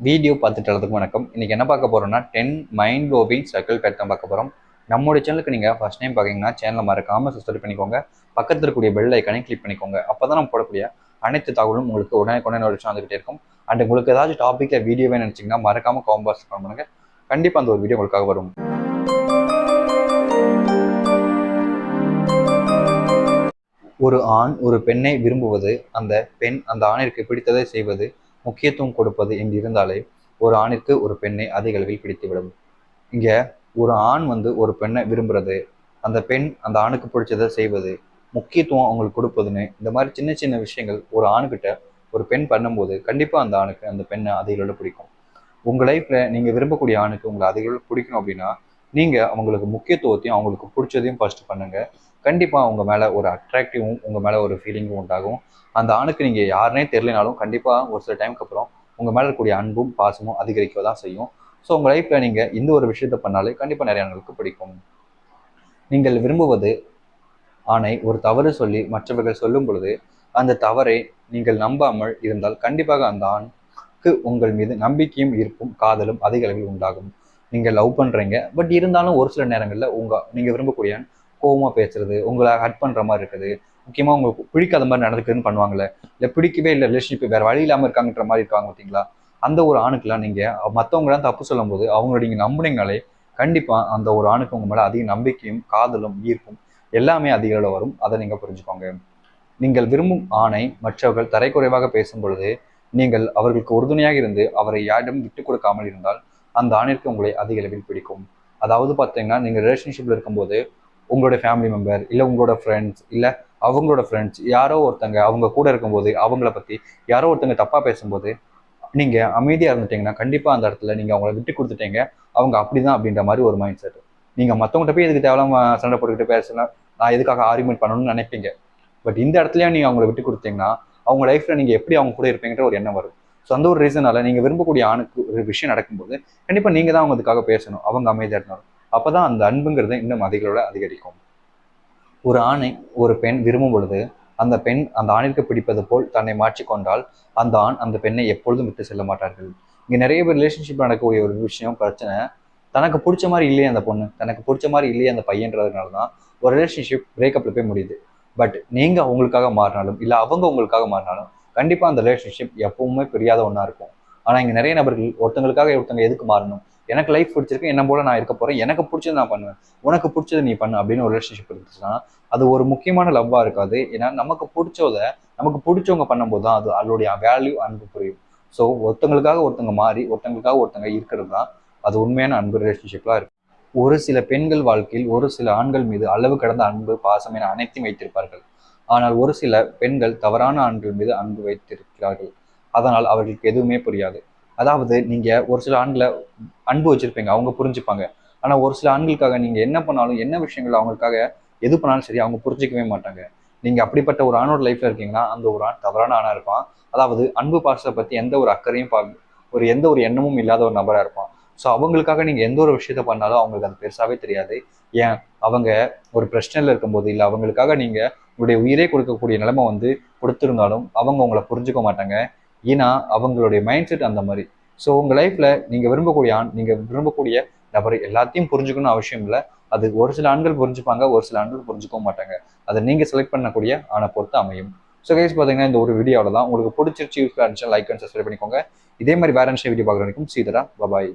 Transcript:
Video பார்த்துட்டு வணக்கம். இன்னைக்கு என்ன பார்க்க போறோம்னா 10 மைண்ட் ப்ளோவிங் சர்க்கிள் பேட்டர்ன் பார்க்க போறோம். நம்மளுடைய சேனலுக்கு நீங்க ஃபர்ஸ்ட் டைம் பார்க்கறீங்கன்னா சேனலை மறக்காம சப்ஸ்கிரைப் பண்ணிக்கோங்க. பக்கத்துல இருக்கக்கூடிய பெல் ஐக்கானை கிளிக் பண்ணிக்கோங்க. அப்பதான் நம்ம போடக்கூடிய அனைத்து தகவலும் உங்களுக்கு உடனே நோட்டிஃபிகேஷன் வந்துகிட்டே இருக்கும். அண்ட் உங்களுக்கு ஏதாச்சும் டாபிக்ல வீடியோவே நினைச்சீங்கன்னா மறக்காம காமெண்ட் பாக்ஸ் பண்ணுங்க. கண்டிப்பா அந்த ஒரு வீடியோ உங்களுக்காக வரும். ஒரு ஆண் ஒரு பெண்ணை விரும்புவது, அந்த பெண் அந்த ஆணிற்கு பிடித்ததை செய்வது, முக்கியத்துவம் கொடுப்பது என்று இருந்தாலே ஒரு ஆணிற்கு ஒரு பெண்ணை அதிக அளவில் பிடித்துவிடும். இங்க ஒரு ஆண் ஒரு பெண்ணை விரும்புறது, அந்த பெண் அந்த ஆணுக்கு பிடிச்சதை செய்வது, முக்கியத்துவம் அவங்களுக்கு கொடுப்பதுன்னு இந்த மாதிரி சின்ன சின்ன விஷயங்கள் ஒரு ஆணுகிட்ட ஒரு பெண் பண்ணும்போது கண்டிப்பா அந்த ஆணுக்கு அந்த பெண்ணை அதிக அளவில் பிடிக்கும். உங்க லைஃப்ல நீங்க விரும்பக்கூடிய ஆணுக்கு உங்களை அதிக அளவில் பிடிக்கணும் அப்படின்னா நீங்க அவங்களுக்கு முக்கியத்துவத்தையும் அவங்களுக்கு பிடிச்சதையும் ஃபர்ஸ்ட் பண்ணுங்க. கண்டிப்பா உங்க மேல ஒரு அட்ராக்டிவும் உங்க மேல ஒரு ஃபீலிங்கும் உண்டாகும். அந்த ஆணுக்கு நீங்க யாருனே தெரியலனாலும் கண்டிப்பா ஒரு சில டைமுக்கு அப்புறம் உங்க மேல இருக்கக்கூடிய அன்பும் பாசமும் அதிகரிக்க தான் செய்யும். ஸோ உங்க லைஃப்ல நீங்க இந்த ஒரு விஷயத்த பண்ணாலே கண்டிப்பா நிறைய ஆண்களுக்கு பிடிக்கும். நீங்கள் விரும்புவது ஆணை ஒரு தவறு சொல்லி மற்றவர்கள் சொல்லும் பொழுது அந்த தவறை நீங்கள் நம்பாமல் இருந்தால் கண்டிப்பாக அந்த ஆணுக்கு உங்கள் மீது நம்பிக்கையும் ஈர்ப்பும் காதலும் அதிக அளவில் உண்டாகும். நீங்கள் லவ் பண்றீங்க, பட் இருந்தாலும் ஒரு சில நேரங்களில் நீங்க விரும்பக்கூடிய கோவமா பேசுறது, உங்களை ஹர்ட் பண்ற மாதிரி இருக்குது, முக்கியமா உங்களுக்கு பிடிக்காத மாதிரி நடந்துக்குதுன்னு பண்ணுவாங்களே, இல்லை பிடிக்கவே இல்லை ரிலேஷன்ஷிப் வேற வழி இல்லாமல் இருக்காங்கன்ற மாதிரி இருக்காங்க பார்த்தீங்களா, அந்த ஒரு ஆணுக்கெல்லாம் நீங்க மற்றவங்களாம் தப்பு சொல்லும் போது அவங்கள நீங்க நம்புனீங்கனாலே கண்டிப்பா அந்த ஒரு ஆணுக்கு உங்க மேல அதிக நம்பிக்கையும் காதலும் ஈர்ப்பும் எல்லாமே அதிக அளவில் வரும். அதை நீங்க புரிஞ்சுக்கோங்க. நீங்கள் விரும்பும் ஆணை மற்றவர்கள் தரைக்குறைவாக பேசும் பொழுது நீங்கள் அவர்களுக்கு உறுதுணையாக இருந்து அவரை யாரிடம் விட்டுக் கொடுக்காமல் இருந்தால் அந்த ஆணிற்கு உங்களை அதிக அளவில் பிடிக்கும். அதாவது பார்த்தீங்கன்னா நீங்கள் ரிலேஷன்ஷிப்ல இருக்கும்போது உங்களுடைய ஃபேமிலி மெம்பர் இல்லை உங்களோட ஃப்ரெண்ட்ஸ் இல்லை அவங்களோட ஃப்ரெண்ட்ஸ் யாரோ ஒருத்தங்க அவங்க கூட இருக்கும்போது அவங்கள பற்றி யாரோ ஒருத்தங்க தப்பாக பேசும்போது நீங்கள் அமைதியாக இருந்துட்டீங்கன்னா கண்டிப்பாக அந்த இடத்துல நீங்கள் அவங்கள விட்டு கொடுத்துட்டீங்க, அவங்க அப்படிதான் அப்படின்ற மாதிரி ஒரு மைண்ட் செட். நீங்கள் மற்றவங்கள்ட்ட போய் எதுக்கு தேவையில்லாம சண்டை போட்டுக்கிட்டு பேசலாம், நான் எதுக்காக ஆர்குமெண்ட் பண்ணணும்னு நினைப்பீங்க. பட் இந்த இடத்துலயும் நீங்கள் அவங்கள விட்டு கொடுத்தீங்கன்னா அவங்க லைஃப்ல நீங்கள் எப்படி அவங்க கூட இருப்பீங்கன்ற ஒரு எண்ணம் வரும். ஸோ அந்த ஒரு ரீசனால நீங்கள் விரும்பக்கூடிய ஆணுக்கு ஒரு விஷயம் நடக்கும்போது கண்டிப்பாக நீங்கள் தான் அவங்க அதுக்காக பேசணும், அவங்க அமைதியாக இருந்தாலும். அப்போதான் அந்த அன்புங்கிறது இன்னும் அதிகரிக்கும். ஒரு ஆணை ஒரு பெண் விரும்பும் பொழுது அந்த பெண் அந்த ஆணிற்கு பிடிப்பது போல் தன்னை மாற்றிக்கொண்டால் அந்த ஆண் அந்த பெண்ணை எப்பொழுதும் விட்டு செல்ல மாட்டார்கள். இங்கே நிறைய பேர் ரிலேஷன்ஷிப் நடக்கக்கூடிய ஒரு விஷயம் பிரச்சனை, தனக்கு பிடிச்ச மாதிரி இல்லையே அந்த பொண்ணு, தனக்கு பிடிச்ச மாதிரி இல்லையே அந்த பையன்றதுனால தான் ஒரு ரிலேஷன்ஷிப் பிரேக்கப்ல போய் முடியுது. பட் நீங்க அவங்களுக்காக மாறினாலும் இல்லை அவங்க உங்களுக்காக மாறினாலும் கண்டிப்பா அந்த ரிலேஷன்ஷிப் எப்பவுமே பிரியாத ஒன்றா இருக்கும். ஆனா இங்க நிறைய நபர்கள் ஒருத்தங்களுக்காக ஒருத்தங்க எதுக்கு மாறணும், எனக்கு லைஃப் பிடிச்சிருக்கு என்ன போல நான் இருக்க போறேன், எனக்கு பிடிச்சது நான் பண்ணுவேன், உனக்கு பிடிச்சது நீ பண்ணு அப்படின்னு ஒரு ரிலேஷன்ஷிப் இருந்துச்சுன்னா அது ஒரு முக்கியமான லவ்வா இருக்காது. ஏன்னா நமக்கு பிடிச்சவங்க பண்ணும்போது தான் அது அதோடைய வேல்யூ அன்பு புரியும். ஸோ ஒருத்தங்களுக்காக ஒருத்தங்க மாறி ஒருத்தங்களுக்காக ஒருத்தங்க இருக்கிறது தான் அது உண்மையான அன்பு ரிலேஷன்ஷிப்லாம் இருக்கு. ஒரு சில பெண்கள் வாழ்க்கையில் ஒரு சில ஆண்கள் மீது அளவு கடந்த அன்பு பாசம் என அனைத்தையும் வைத்திருப்பார்கள். ஆனால் ஒரு சில பெண்கள் தவறான ஆண்கள் மீது அன்பு வைத்திருக்கிறார்கள். அதனால் அவர்களுக்கு எதுவுமே புரியாது. அதாவது நீங்க ஒரு சில ஆண்களை அன்பு வச்சிருப்பீங்க, அவங்க புரிஞ்சுப்பாங்க. ஆனா ஒரு சில ஆண்களுக்காக நீங்க என்ன பண்ணாலும் என்ன விஷயங்கள் அவங்களுக்காக எது பண்ணாலும் சரி அவங்க புரிஞ்சிக்கவே மாட்டாங்க. நீங்க அப்படிப்பட்ட ஒரு ஆணோட லைஃப்ல இருக்கீங்கன்னா அந்த ஒரு ஆண் தவறான ஆணா இருப்பான். அதாவது அன்பு பாசத்தை பத்தி எந்த ஒரு அக்கறையும் எந்த ஒரு எண்ணமும் இல்லாத ஒரு நபரா இருப்பான். ஸோ அவங்களுக்காக நீங்க எந்த ஒரு விஷயத்த பண்ணாலும் அவங்களுக்கு அது பெருசாவே தெரியாது. ஏன் அவங்க ஒரு பிரச்சனையில இருக்கும்போது இல்லை அவங்களுக்காக நீங்க உங்களுடைய உயிரே கொடுக்கக்கூடிய நிலைமை கொடுத்திருந்தாலும் அவங்க உங்களை புரிஞ்சுக்க மாட்டாங்க. ஏன்னா அவங்களுடைய மைண்ட் செட் அந்த மாதிரி. ஸோ உங்க லைஃப்ல நீங்க விரும்பக்கூடிய ஆண் நீங்க விரும்பக்கூடிய நபர் எல்லாத்தையும் புரிஞ்சுக்கணும்னு அவசியம் இல்லை. அது ஒரு சில ஆண்கள் புரிஞ்சுப்பாங்க, ஒரு சில ஆண்கள் புரிஞ்சுக்கவும் மாட்டாங்க. அதை நீங்க செலக்ட் பண்ணக்கூடிய ஆணை பொறுத்து அமையும். ஸோ கைஸ் பார்த்தீங்கன்னா இந்த ஒரு வீடியோவில் தான் உங்களுக்கு பிடிச்சிருச்சு யூஸ்ஃபுல்லாக இருந்துச்சு லைக் அண்ட் சப்ஸ்கிரைப் பண்ணிக்கோங்க. இதே மாதிரி வேற வீடியோ பார்க்குற வரைக்கும் சீதரா பபாய்.